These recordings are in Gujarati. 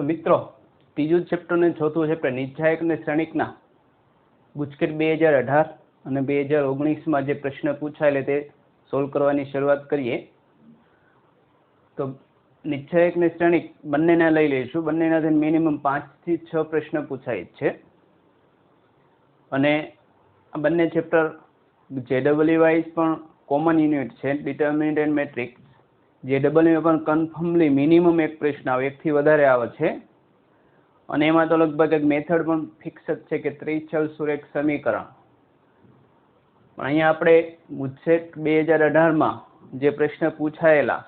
મિત્રો ત્રીજું ચેપ્ટર ને ચોથું ચેપ્ટર નિર્ણાયક અને શ્રેણિકના ગુજકેટ 2018 અને 2019 જે પ્રશ્ન પૂછાયેલા તે સોલ્વ કરવાની શરૂઆત કરીએ. તો નિર્ણાયક અને શ્રેણિક બંનેને લઈ લઈશું. બંનેનાથી મિનિમમ 5 થી 6 પ્રશ્ન પૂછાય છે અને આ બંને ચેપ્ટર JEE વાઇઝ પણ કોમન યુનિટ છે. ડિટર્મિનન્ટ એન્ડ મેટ્રિક્સ JEE પણ કન્ફર્મલી મિનિમમ એક પ્રશ્ન આવે, એકથી વધારે આવે છે અને એમાં તો લગભગ એક મેથડ પણ ફિક્સ જ છે કે ત્રિચલ સુરેખ સમીકરણ. પણ અહીંયા આપણે ગુજકેટ 2018 જે પ્રશ્ન પૂછાયેલા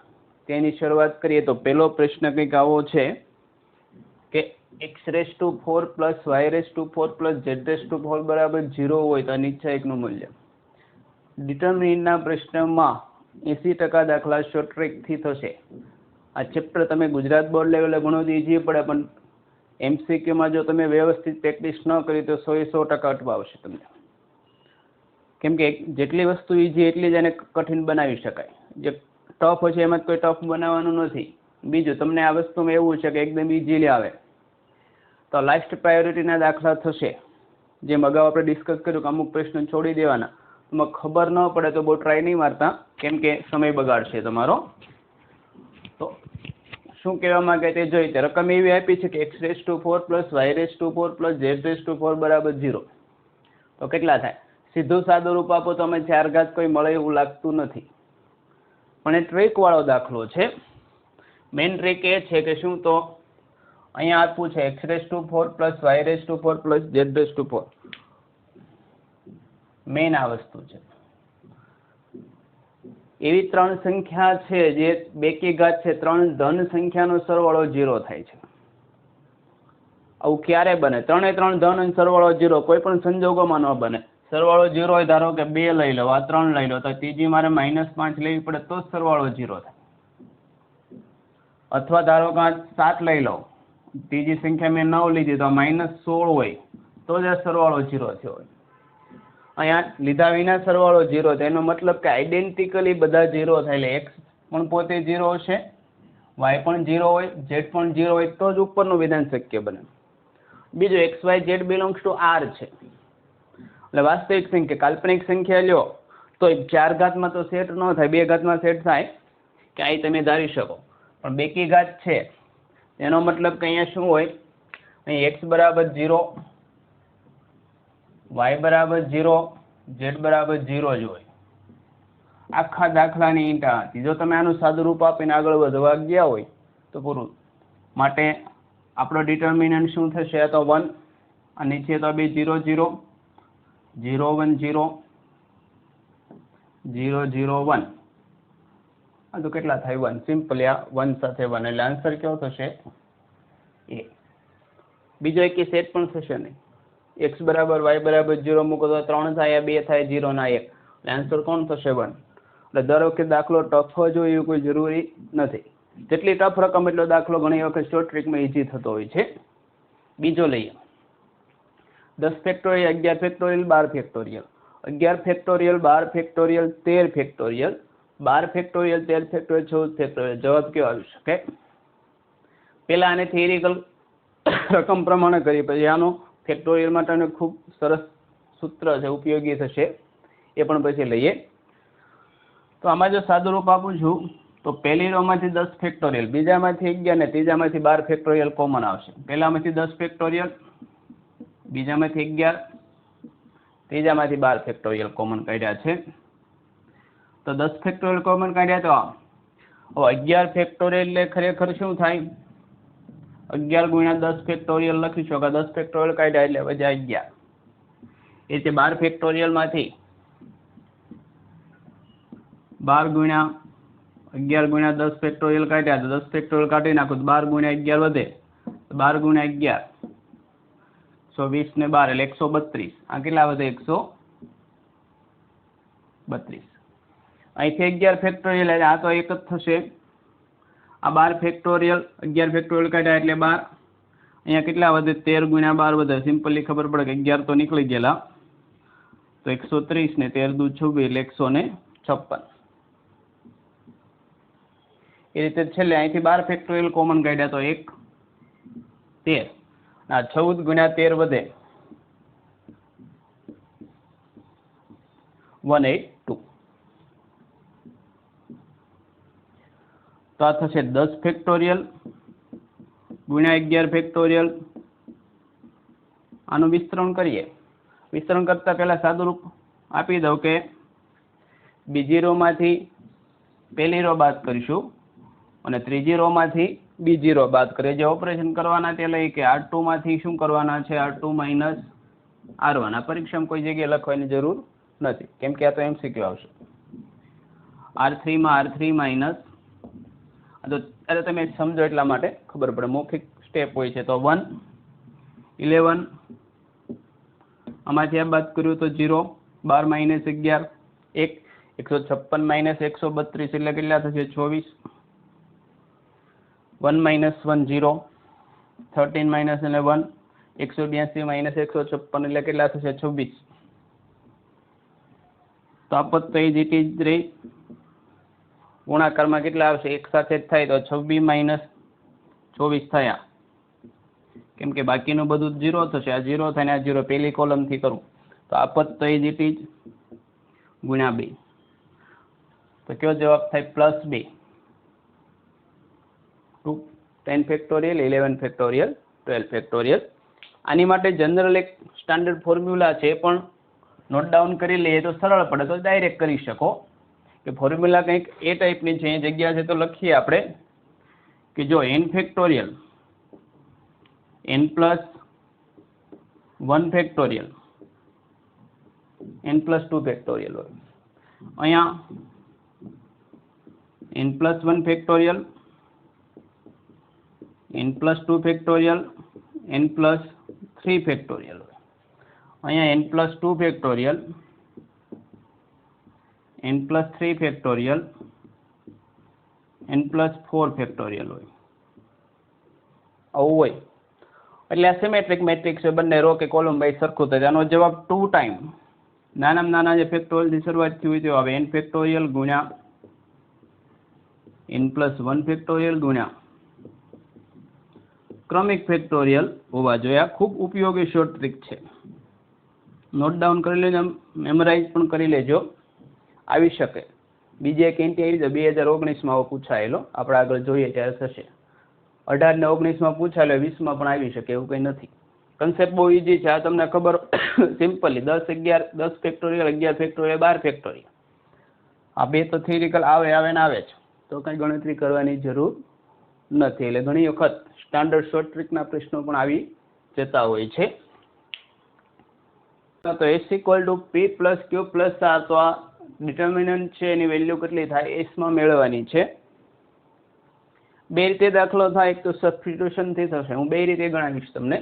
તેની શરૂઆત કરીએ તો પહેલો પ્રશ્ન કંઈક આવો છે કે x4 + y4 + z4 બરાબર 0 હોય તો નિર્ણાયકનું મૂલ્ય. ડિટર્મિનન્ટના પ્રશ્નમાં 80% દાખલા શોર્ટ ટ્રિકથી થશે. આ ચેપ્ટર તમે ગુજરાત બોર્ડ લેવલે ઘણું ઈઝી પડે, પણ MCQમાં જો તમે વ્યવસ્થિત પ્રેક્ટિસ ન કરી તો 100% અટવાવશે તમને. કેમ કે જેટલી વસ્તુ ઈઝી એટલી જ એને કઠિન બનાવી શકાય. જે ટફ હોય છે એમાં કોઈ ટફ બનાવવાનું નથી. બીજું તમને આ વસ્તુમાં એવું છે કે એકદમ ઈઝીલી આવે તો લાસ્ટ પ્રાયોરિટીના દાખલા થશે. જેમ અગાઉ આપણે ડિસ્કસ કર્યું કે અમુક પ્રશ્નો છોડી દેવાના, એમાં ખબર ન પડે તો બહુ ટ્રાય નહીં મારતા, કેમ કે સમય બગાડશે તમારો. તો શું કહેવા માંગે તે જોઈ. રકમ એવી આપી છે કે x4 + y4 + z4 બરાબર 0. તો કેટલા થાય? સીધું સાદું રૂપ આપો તો અમે 4 ઘાત કોઈ મળે એવું લાગતું નથી, પણ એ ટ્રીક વાળો દાખલો છે. મેઇન ટ્રીક એ છે કે શું, તો અહીંયા આપવું છે x4 + y4 + z4. મેઇન આ વસ્તુ છે. એવી 3 સંખ્યા છે જે બેકી ઘાત છે, 3 ધન સંખ્યાનો સરવાળો 0 થાય છે. આવું ક્યારે બને? 3 ધન અને સરવાળો 0 કોઈ પણ સંજોગોમાં ન બને. સરવાળો 0 હોય, ધારો કે 2 લઈ લો, આ 3 લઈ લો, તો ત્રીજી મારે -5 લેવી પડે તો જ સરવાળો 0 થાય. અથવા ધારો કે 7 લઈ લો, ત્રીજી સંખ્યા મેં 9 લીધી તો -16 હોય તો જ આ સરવાળો 0 થયો હોય. અહીંયા લીધા વિના સરવાળો 0 થાય, એનો મતલબ કે આઈડેન્ટિકલી બધા 0 થાય. એટલે x પણ પોતે 0 છે, y પણ 0 હોય, z પણ 0 હોય તો જ ઉપરનું વિધાન શક્ય બને. બીજું x, y, z belongs to R છે. એટલે વાસ્તવિક સંખ્યા, કાલ્પનિક સંખ્યા લ્યો તો 4 ઘાતમાં તો સેટ ન થાય, 2 ઘાતમાં સેટ થાય કે અહીં તમે ધારી શકો. પણ બેકી ઘાત છે એનો મતલબ કે અહીંયા શું હોય, અહીં x બરાબર 0, y બરાબર 0, z બરાબર 0 જ હોય. આખા દાખલાની ઈંટા હતી. જો તમે આનું સાદું રૂપ આપીને આગળ વધવા ગયા હોય તો પૂરું. માટે આપણો ડિટર્મિનન્ટ શું થશે? તો 1, આ નીચે તો 2 0 0 0 1 0 0 0 1. આ તો કેટલા થાય? 1. સિમ્પલી આ 1 સાથે 1, એટલે આન્સર કેવો થશે? એ. બીજો એક સેટ પણ થશે નહીં. x બરાબર y બરાબર 0 મૂકો તો 3 થાય, 2 થાય, 0 ના 1, એટલે આન્સર કોણ થશે? 1. એટલે દર વખતે દાખલો ટફ જ હોય એવું કોઈ જરૂરી નથી. જેટલી ટફ રકમ એટલો દાખલો ઘણી વખત શોર્ટ ટ્રિકમાં ઈઝી થતો હોય છે. બીજો લઈએ 10 factorial, 11 factorial, 12 factorial. 11 factorial, 12 factorial, 13 factorial, 12 factorial, 13 factorial, 14 factorial. જવાબ કેવો આવી શકે? પેલા આને થિયરિકલ રકમ પ્રમાણે કરી, પછી આનો ફેક્ટોરિયલ માટેનું ખૂબ સરસ સૂત્ર છે, ઉપયોગી થશે, એ પણ પછી લઈએ. તો આમાં જો સાદું રૂપ આપું છું તો પહેલી રોમાંથી 10 ફેક્ટોરિયલ, બીજામાંથી 11 ને ત્રીજામાંથી 12 ફેક્ટોરિયલ કોમન આવશે. પહેલામાંથી 10 ફેક્ટોરિયલ, બીજામાંથી 11, ત્રીજામાંથી 12 ફેક્ટોરિયલ કોમન કાઢ્યા છે. તો 10 ફેક્ટોરિયલ કોમન કાઢ્યા તો 11 ફેક્ટોરિયલ એટલે ખરેખર શું થાય? 11 × 10 ફેક્ટોરિયલ લખી શકો. 10 ફેક્ટોરિયલ કાઢ્યા એટલે વધ્યા 11. એ રીતે 12 ફેક્ટોરિયલ માંથી 12 × 11 × 10 ફેક્ટોરિયલ કાઢ્યા તો 10 ફેક્ટોરિયલ કાઢી નાખો તો 12 × 11 વધે. 12 × 11 120 ને 12 એટલે 132. આ કેટલા વધે? 132. અહીંથી 11 ફેક્ટોરિયલ એટલે આ તો એક જ થશે. આ 12 ફેક્ટોરિયલ, 11 ફેક્ટોરિયલ કાઢ્યા એટલે 12. અહીંયા કેટલા વધે? 13 × 12 વધે. સિમ્પલી ખબર પડે કે 11 તો નીકળી ગયેલા, તો 130 ને 13 દુ 26 એટલે 156. એ રીતે છેલ્લે અહીંથી 12 ફેક્ટોરિયલ કોમન કાઢ્યા તો 1, 13 આ 14 ગુણ્યા 13 વધે 182 તો આ થશે 10 ફેક્ટોરિયલ ગુણ્યા 11 ફેક્ટોરિયલ. આનું વિસ્તરણ કરીએ. વિસ્તરણ કરતા પહેલા સાદું રૂપ આપી દઉં કે બીજી રો માંથી પહેલી રો બાદ કરીશું અને ત્રીજી રો માંથી બીજી રો બાદ કરીએ. જે ઓપરેશન કરવાના તે લઈ કે R2 માંથી શું કરવાના છે, R2 માઇનસ R1. આ પરીક્ષામાં કોઈ જગ્યાએ લખવાની જરૂર નથી કેમ કે આ તો MCQ આવશે. R3 માં R3 માઇનસ, તો ત્યારે તમે સમજો એટલા માટે ખબર પડે, મૌખિક સ્ટેપ હોય છે. તો 1 11 આમાંથી આ બાદ કર્યું તો 0, 12 માઇનસ 11 1, 156 માઇનસ 132 એટલે કેટલા થશે 24, 1 માઇનસ 1 0, 13 માઇનસ 11 182 માઇનસ 156 એટલે કેટલા થશે 26. તો આ પદ તો એ જ રહી. ગુણાકારમાં કેટલા આવશે, એક સાથે જ થાય તો 26 માઇનસ 24 થયા કેમ કે બાકીનું બધું 0 થશે. આ 0 થાય ને આ 0 પહેલી કોલમથી કરું તો આ પદ તો એ જ ગુણ્યા 2. તો કયો જવાબ થાય +2. 10 ફેક્ટોરિયલ 11 ફેક્ટોરિયલ 12 ફેક્ટોરિયલ. આની માટે જનરલ એક સ્ટાન્ડર્ડ ફોર્મ્યુલા છે, પણ નોટ ડાઉન કરી લઈએ તો સરળ પડે, તો ડાયરેક્ટ કરી શકો. કે ફોર્મ્યુલા કંઈક એ ટાઈપની છે, એ જગ્યા છે તો લખીએ આપણે કે જો n factorial n plus 1 factorial n plus 2 factorial હોય. અહીંયા n plus 1 factorial n plus 2 factorial n plus 3 factorial હોય. અહીંયા n plus 2 factorial n plus 3 factorial n plus 4 factorial હોય. આવું હોય એટલે આ સિમેટ્રિક મેટ્રિક્સ છે, બંને રો કે કોલમ વાઇઝ સરખું થાય. આનો જવાબ 2 ટાઈમ નાનામાં નાના જે ફેક્ટોરિયલથી શરૂઆત થઈ હોય તે આવે n ફેક્ટોરિયલ ગુણ્યા n પ્લસ 1 ફેક્ટોરિયલ ગુણ્યા ક્રમિક ફેક્ટોરિયલ હોવા જોઈએ. આ ખૂબ ઉપયોગી શોર્ટ ટ્રીક છે, નોટ ડાઉન કરી લેજો, મેમરાઇઝ પણ કરી લેજો. આવી શકે. બીજી એક એન્ટી આવી તો 2019માં આવો પૂછાયેલો, આપણે આગળ જોઈએ ત્યારે થશે. 18 ને 19માં પૂછાયેલો, 20માં પણ આવી શકે, એવું કંઈ નથી. કન્સેપ્ટ બહુ ઇઝી છે, આ તમને ખબર સિમ્પલી 10 11 10 ફેક્ટોરિયલ 11 ફેક્ટોરિયલ 12 ફેક્ટોરિયલ આ બે તો થિયરિકલ આવે ને આવે છે, તો કંઈ ગણતરી કરવાની જરૂર નથી. એટલે ઘણી વખત સ્ટાન્ડર્ડ શોર્ટ ટ્રીકના પ્રશ્નો પણ આવી જતા હોય છે. તો S equal to P plus Q plus R, તો આ ડિટર્મિનન્ટ છે એની વેલ્યુ કેટલી થાય S માં મેળવવાની છે. બે રીતે દાખલો થાય, એક તો સબસ્ટિટ્યુશનથી થશે. હું બે રીતે ગણાવીશ તમને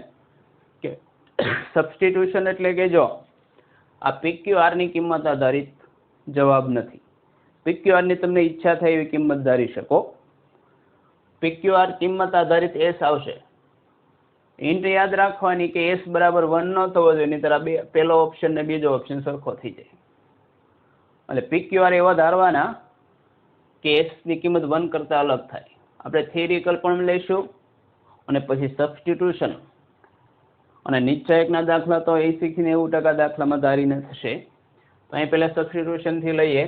કે સબસ્ટિટ્યુશન એટલે કે જો આ PQR ની કિંમત આધારિત જવાબ નથી. PQR ની તમને ઈચ્છા થાય એવી કિંમત ધારી શકો. PQR કિંમત આધારિત S આવશે. હિન્ટ યાદ રાખવાની કે S બરાબર 1 ન થવો જોઈએ, નહીં તરફ પહેલો ઓપ્શન ને બીજો ઓપ્શન સરખો થઈ જાય. એટલે PQR એવા ધારવાના કે S ની કિંમત 1 કરતાં અલગ થાય. આપણે થિયરિકલ પણ લઈશું અને પછી સબસ્ટિટ્યુશન અને નિશ્ચયકના દાખલા તો 80 થી 90% દાખલામાં ધારીને થશે. તો અહીં પહેલાં સબસ્ટિટ્યુશનથી લઈએ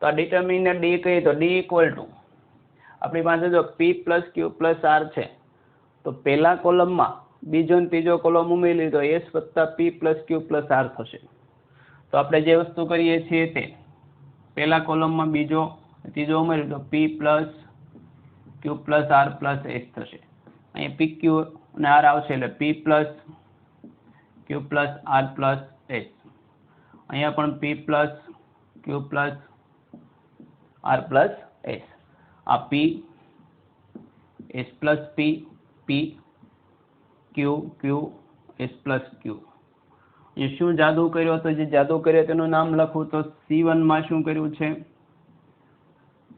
તો આ ડિટર્મિનન્ટ D કહીએ તો D ઇક્વલ ટુ આપણી પાસે જો P plus Q plus R છે, તો પહેલા કોલમમાં બીજો ને ત્રીજો કોલમ ઉમેરી તો S વત્તા P plus Q plus R થશે. તો આપણે જે વસ્તુ કરીએ છીએ તે પહેલા કોલમમાં બીજો ત્રીજો ઉમેર્યું તો P plus Q plus R plus S થશે. અહીં PQ અને R આવશે એટલે P plus Q plus R plus S. અહીંયા પણ P plus Q plus R plus S. આ P S plus P P Q Q S plus Q. એ શું જાદુ કર્યો હતો? જે જાદુ કર્યો તેનું નામ લખું તો C1 માં શું કર્યું છે?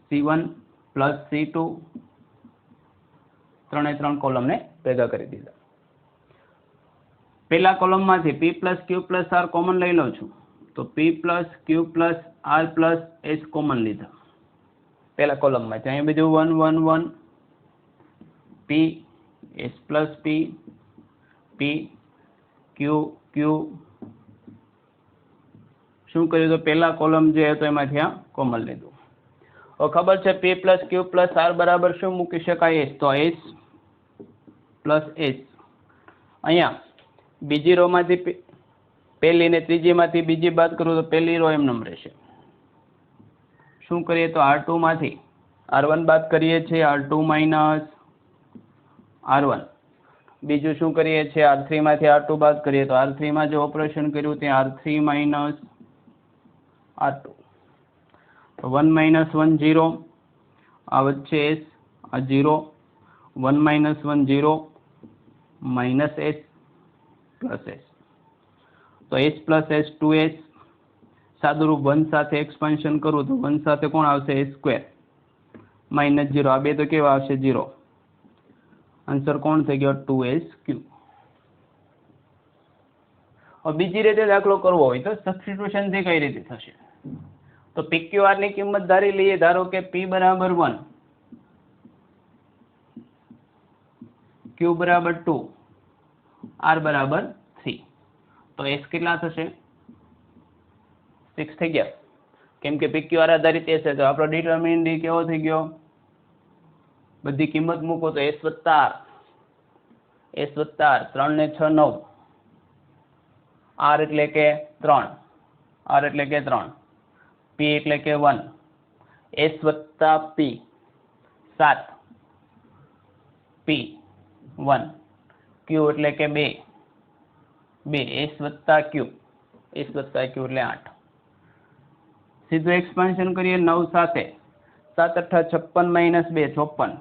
C1 પ્લસ C2 ત્રણે કોલમને ભેગા કરી દીધા. પહેલા કોલમમાંથી P plus Q plus R common લઈ લઉં છું, તો P plus Q plus R plus S common લીધા પહેલા કોલમમાં. અહીં બધું 1 1 1 P એસ પ્લસ પી, પી ક્યુ ક્યુ, શું કર્યું તો પહેલા કોલમ જે હતો એમાંથી આ કોમન લીધું. હવે ખબર છે પી પ્લસ ક્યુ પ્લસ આર બરાબર શું મૂકી શકાય? એસ. તો એસ પ્લસ એસ. અહીંયા બીજી રો માંથી પહેલી ને ત્રીજી માંથી બીજી બાદ કરું તો પહેલી રો એમનેમ રહેશે. શું કરીએ તો R2 માંથી R1 બાદ કરીએ છીએ, R2 માઇનસ R1. બીજું શું કરીએ છીએ R3 માંથી R2 બાદ કરીએ તો R3 માં જે ઓપરેશન કર્યું તે R3 માઇનસ R2. 1 માઇનસ 1 0, આ વચ્ચે S, આ 0, 1 minus 1 0, minus S plus S. તો S પ્લસ S 2S. સાદુરૂપ 1 સાથે એક્સપાન્શન કરું તો 1 સાથે કોણ આવશે? S square minus 0. આ બે તો કેવા આવશે? 0. આન્સર કોણ થઈ ગયો? 2S ક્યુ. હવે બીજી રીતે દાખલો કરવો હોય તો સબસ્ટિટ્યુશન થી કઈ રીતે થશે? તો PQR ની કિંમત ધારી લઈએ. ધારો કે P બરાબર 1, Q બરાબર 2, R બરાબર 3. તો S કેટલા થશે? 6 થઈ ગયા. કેમ કે PQR આધારિત S છે તો આપણો ડિટરમિનન્ટ D કેવો થઈ ગયો? બધી કિંમત મૂકો તો S વત્તા R, S વત્તા R, 3 ને 6 9, R એટલે કે 3, R એટલે કે 3, P એટલે કે 1, S વત્તા P 7, P 1, Q એટલે કે 2, S વત્તા Q, S વત્તા Q એટલે 8. સીધું એક્સપાન્શન કરીએ 9 સાથે, 7 8 56 માઇનસ 2 54,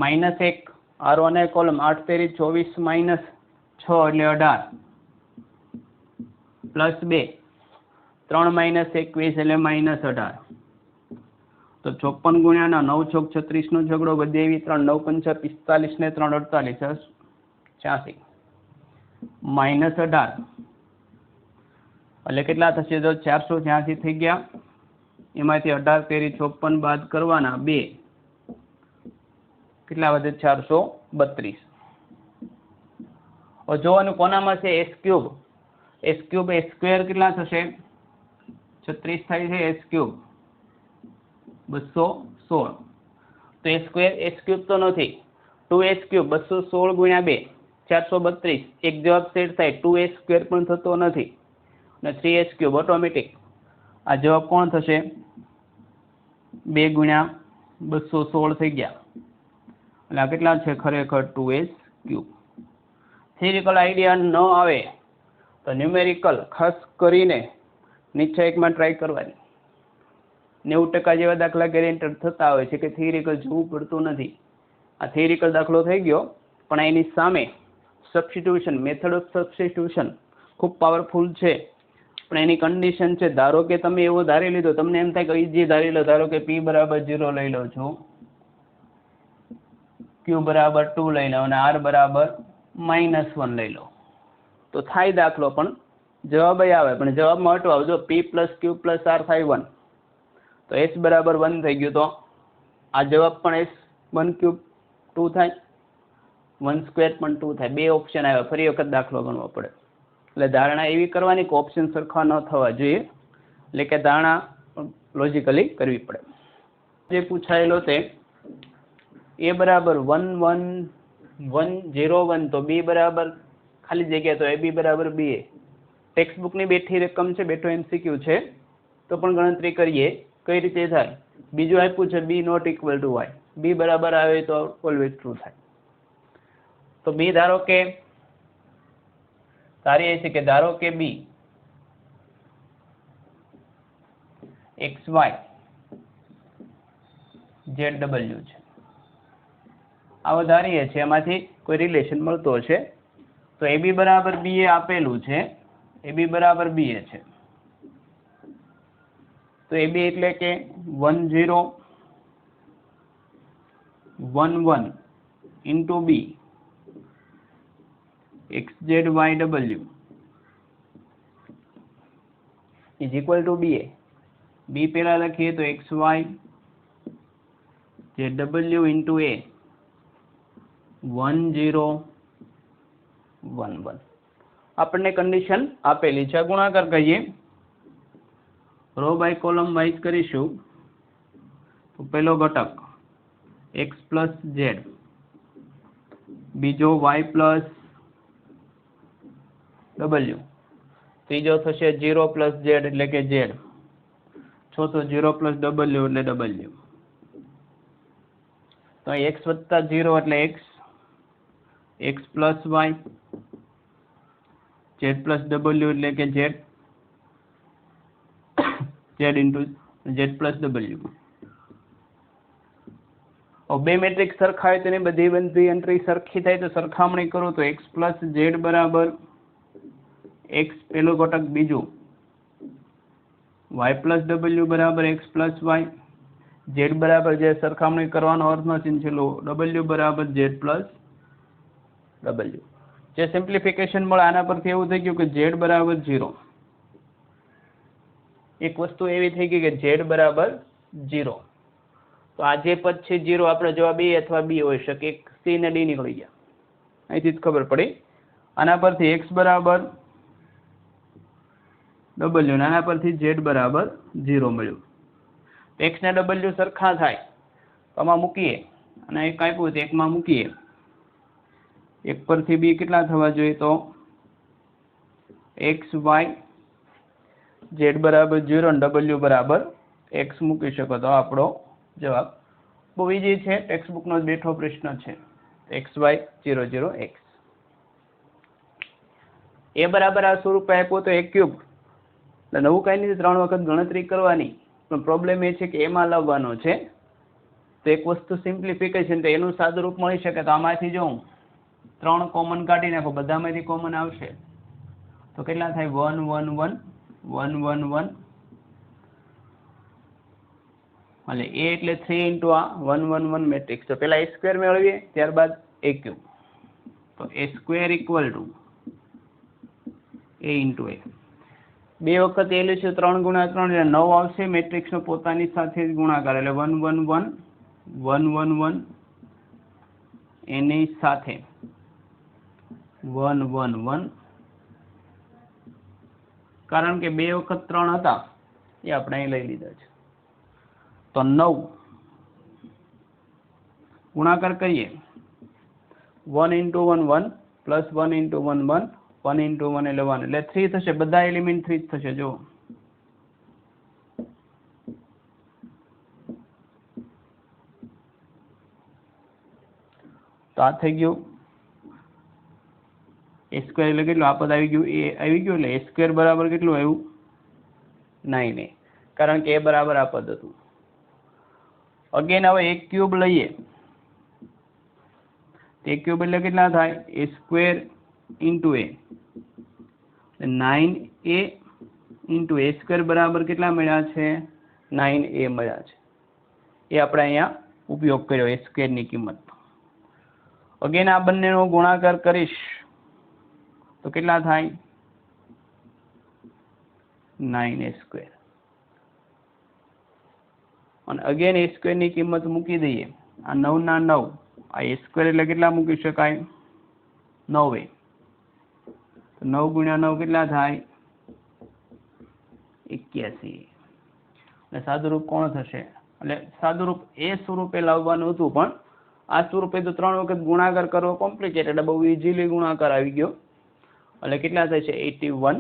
માઇનસ 1 R1 એ કોલમ 8 તેરી 24 માઇનસ 6 એટલે 18, પ્લસ 2 3 માઇનસ 21 એટલે માઇનસ 18. તો 54 ગુણ્યાના 9 ચોક 36 નો ઝઘડો બધે એવી 3 9 5 45 ને 3 48 86 માઇનસ 18 એટલે કેટલા થશે? તો 486 થઈ ગયા. એમાંથી 18 તેરી 54 બાદ કરવાના 2, કેટલા વધે? 432. હવે જોવાનું કોનામાં છે? S cube. S cube S square કેટલા થશે? 36 થાય છે. S cube 216. તો S સ્ક્વેર S ક્યુબ તો નથી. 2S ક્યુબ 216 ગુણ્યા 2 432. એક જવાબ સેટ થાય. 2S સ્ક્વેર પણ થતો નથી અને 3S ક્યુબ ઓટોમેટિક. આ જવાબ કોણ થશે? 2 ગુણ્યા 216 થઈ ગયા. એટલે આ કેટલા છે? ખરેખર 2S ક્યુબ. થિયરિકલ આઈડિયા ન આવે તો ન્યુમેરિકલ ખાસ કરીને નિશ્ચયકમાં ટ્રાય કરવાની. 90% જેવા દાખલા ગેરેન્ટેડ થતા હોય છે કે થિયરિકલ જોવું પડતું નથી. આ થિયરિકલ દાખલો થઈ ગયો પણ એની સામે સબસ્ટિટ્યુશન, મેથડ ઓફ સબસ્ટિટ્યુશન ખૂબ પાવરફુલ છે. પણ એની કન્ડિશન છે. ધારો કે તમે એવો ધારી લીધો, તમને એમ થાય કે ઈજી ધારી લો. ધારો કે P બરાબર 0 લઈ લો છો, Q બરાબર 2 લઈ લો અને R બરાબર -1 લઈ લો તો થાય દાખલો, પણ જવાબ આવે. પણ જવાબમાં અટવાવ. જો P plus Q plus R થાય 1 તો S બરાબર 1 થઈ ગયું. તો આ જવાબ પણ S 1 ક્યુબ 2 થાય, 1 સ્ક્વેર પણ 2 થાય. 2 ઓપ્શન આવ્યા. ફરી વખત દાખલો ગણવો પડે. એટલે ધારણા એવી કરવાની કે ઓપ્શન સરખા ન થવા જોઈએ. એટલે કે ધારણા લોજિકલી કરવી પડે. જે પૂછાયેલો તે A બરાબર 1 1 1 0 1 તો B બરાબર ખાલી જગ્યા તો AB બરાબર BA. ટેક્સ્ટ બુકની બેઠી રકમ છે, બેઠો MCQ છે તો પણ ગણતરી કરીએ કઈ રીતે થાય. બીજું આપ્યું છે B not equal to Y. B બરાબર આવે તો ઓલવેઝ ટ્રુ થાય. તો B ધારો કે ધારીએ છે કે ધારો કે B XY ZW છે. આવો ધારીએ છે, એમાંથી કોઈ રિલેશન મળતો હશે તો AB બરાબર BA આપેલું છે. AB બરાબર BA છે તો AB એટલે કે 1 0 1 1 into B XZYW is equal to BA. B પેલા લખીએ તો XY ZW ઇન્ટુ A 1011 આપણને કન્ડિશન આપેલી છે. ગુણાકાર કહીએ, રો બાય કોલમ વાઇઝ કરીશું. તો પહેલો ઘટક x પ્લસ ઝેડ, બીજો y પ્લસ ડબલ્યુ, ત્રીજો થશે 0 પ્લસ ઝેડ એટલે કે ઝેડ, ચોથો 0 પ્લસ ડબલ્યુ એટલે ડબલ્યુ. તો x વત્તા 0 એટલે x, x plus y, z plus W એટલે કે z, z into z plus W. બે મેટ્રિક્સ સરખા હોય તેની બધી એન્ટ્રી સરખી થાય તો સરખામણી કરો તો x પ્લસ ઝેડ બરાબર x પેલું ઘટક, બીજું y પ્લસ ડબલ્યુ બરાબર x પ્લસ y, z બરાબર જે સરખામણી કરવાનો અર્થનો ચિહ્ન છેલ્લો w બરાબર z પ્લસ ડબલ્યુ. જે સિમ્પ્લિફિકેશન મળે આના પરથી એવું થઈ ગયું કે z બરાબર 0. એક વસ્તુ એવી થઈ ગઈ કે z બરાબર 0. તો આ જે પદ છે 0 આપણે જવાબ a અથવા b હોઈ શકે. એક c ને d નીકળી ગયા, અહીંથી જ ખબર પડી. આના પરથી x બરાબર w, આના પરથી z બરાબર 0 મળ્યું. x ને w સરખા થાય તો આમાં મૂકીએ, અને એક આપ્યું તો એકમાં મૂકીએ. એક પરથી b કેટલા થવા જોઈએ? તો x y z બરાબર 0 અને w બરાબર x મૂકી શકો તો આપણો જવાબ. બહુ ઈઝી છે, ટેક્સ્ટ બુકનો જ બેઠો પ્રશ્ન છે. xy 0 0 x. એ બરાબર આ સ્વરૂપે આપ્યો તો a ક્યુબ, એટલે નવું કાંઈ નથી, 3 વખત ગણતરી કરવાની. પણ પ્રોબ્લેમ એ છે કે એમાં લાવવાનો છે. તો એક વસ્તુ સિમ્પ્લિફિકેશન, તો એનું સાદું રૂપ મળી શકે. તો આમાંથી જો હું 3 કોમન કાઢી નાખો, બધામાંથી કોમન આવશે તો કેટલા થાય? 1 1 1 1 1 1, એટલે a એટલે 3 ઇન્ટુ આ 1 1 1 મેટ્રિક્સ. તો પહેલા a સ્ક્વેર મેળવીએ, ત્યારબાદ a ક્યુબ. તો a square equal to a into a. બે વખત એ લઈશું, 3 ગુણ્યા 3 એટલે 9 આવશે. મેટ્રિક્સનો પોતાની સાથે જ ગુણાકાર, એટલે 1 1 1 1 1 1 એની સાથે 1 1 1, કારણ કે બે વખત 3 હતા એ આપણે અહીં લઈ લીધા છે. તો 9 ગુણાકાર કરીએ, 1 ઇન્ટુ 1 1 પ્લસ 1 ઇન્ટુ 1 1, 1 ઇન્ટુ 1 એટલે 1, એટલે 3 થશે. બધા એલિમેન્ટ 3 જ થશે. જો તો આ થઈ ગયું a સ્ક્વેર, એટલે કેટલું? આ પદ આવી ગયું, a આવી ગયું, એટલે a સ્ક્વેર બરાબર કેટલું આવ્યું? 9a, કારણ કે a બરાબર આ પદ હતું. અગેન હવે a ક્યુબ લઈએ, a ક્યુબ એટલે કેટલા થાય? a square into a, 9a into a square બરાબર કેટલા મળ્યા છે? 9a મળ્યા છે. એ આપણે અહીંયા ઉપયોગ કર્યો a સ્ક્વેરની કિંમત. અગેન આ બંનેનો ગુણાકાર કરીશ તો કેટલા થાય? 9a square. અને અગેન a સ્ક્વેરની કિંમત મૂકી દઈએ. આ 9 ના 9, આ a સ્ક્વેર એટલે કેટલા મૂકી શકાય? 9a. તો 9 ગુણ્યા 9 કેટલા થાય? 81. એટલે સાદુરૂપ કોણ થશે? એટલે સાદુરૂપ એ સ્વરૂપે લાવવાનું હતું, પણ આ સ્વરૂપે તો 3 વખત ગુણાકાર કરવો કોમ્પ્લિકેટેડ, એટલે બહુ ઇઝીલી ગુણાકાર આવી ગયો. એટલે કેટલા થાય છે? 81